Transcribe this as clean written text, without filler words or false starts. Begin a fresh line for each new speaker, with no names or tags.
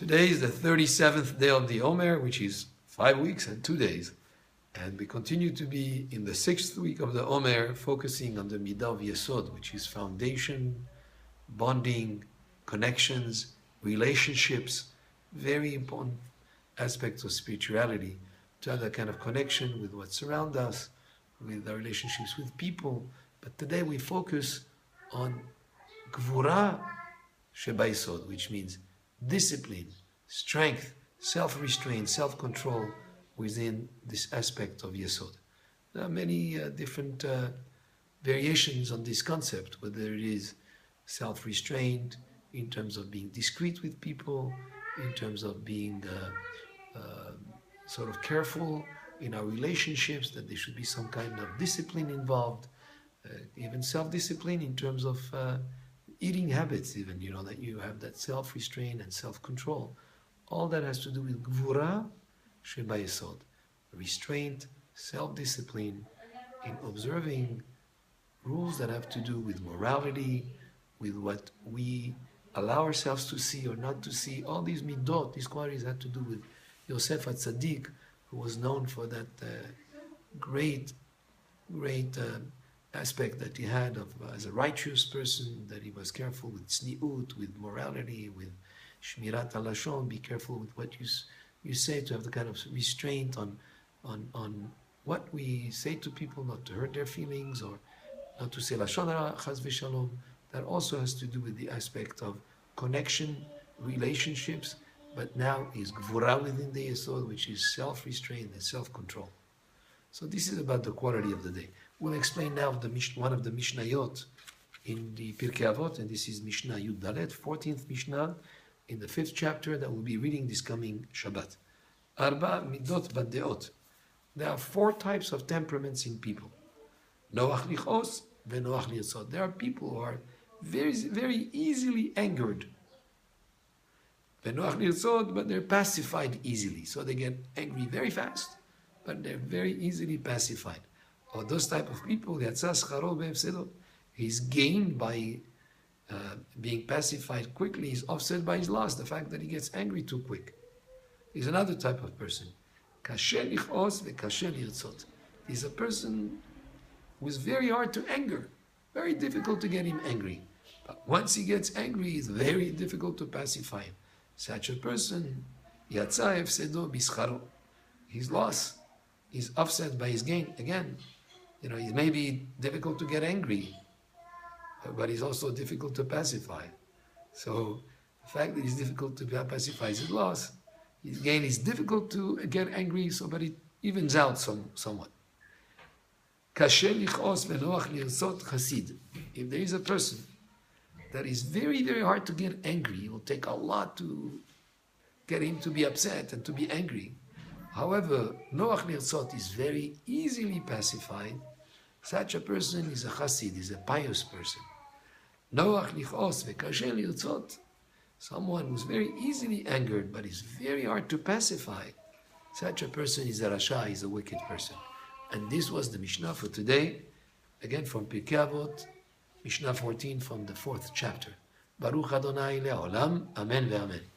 Today is the 37th day of the Omer, which is 5 weeks and 2 days. And we continue to be in the 6th week of the Omer, focusing on the Midah of Yesod, which is foundation, bonding, connections, relationships, very important aspects of spirituality, to have that kind of connection with what surrounds us, with our relationships with people. But today we focus on Gvura Sheba Yesod, which means discipline, strength, self-restraint, self-control within this aspect of Yesod. There are many different variations on this concept, whether it is self-restraint in terms of being discreet with people, in terms of being sort of careful in our relationships, that there should be some kind of discipline involved, even self-discipline in terms of eating habits, even, that you have that self-restraint and self-control. All that has to do with Gvura Sheba Yesod, restraint, self-discipline in observing rules that have to do with morality, with what we allow ourselves to see or not to see. All these midot, these qualities, had to do with Yosef HaTzadik, who was known for that great aspect that he had of as a righteous person, that he was careful with tzniut, with morality, with shmirat halashon, be careful with what you say, to have the kind of restraint on what we say to people, not to hurt their feelings or not to say lashon hara, chas v'shalom. That also has to do with the aspect of connection, relationships, but now is gvura within the yesod, which is self-restraint and self-control. So this is about the quality of the day. We'll explain now one of the Mishnayot in the Pirkei Avot, and this is Mishnah Yud Dalet, 14th Mishnah, in the 5th chapter that we'll be reading this coming Shabbat. Arba midot badeot. There are 4 types of temperaments in people. Noach lichos ve'noach litzot. There are people who are very, very easily angered. Ve'noach litzot, but they're pacified easily. So they get angry very fast, but they're very easily pacified. Or those type of people, he's gained by being pacified quickly, he's offset by his loss, the fact that he gets angry too quick. He's another type of person. He's a person who is very hard to anger, very difficult to get him angry. But once he gets angry, it's very difficult to pacify him. Such a person, he's lost, he's offset by his gain. Again, it may be difficult to get angry, but he's also difficult to pacify. So the fact that he's difficult to pacify is his loss. His gain is difficult to get angry, but it evens out somewhat. If there is a person that is very, very hard to get angry, it will take a lot to get him to be upset and to be angry. However, Noach Lirzot is very easily pacified. Such a person is a chassid, is a pious person. Noach Lichos ve'kasher Lirzot, someone who's very easily angered but is very hard to pacify. Such a person is a rasha, is a wicked person. And this was the Mishnah for today, again from Pirkei Avot, Mishnah 14 from the 4th chapter. Baruch Adonai le'olam, amen ve'amen.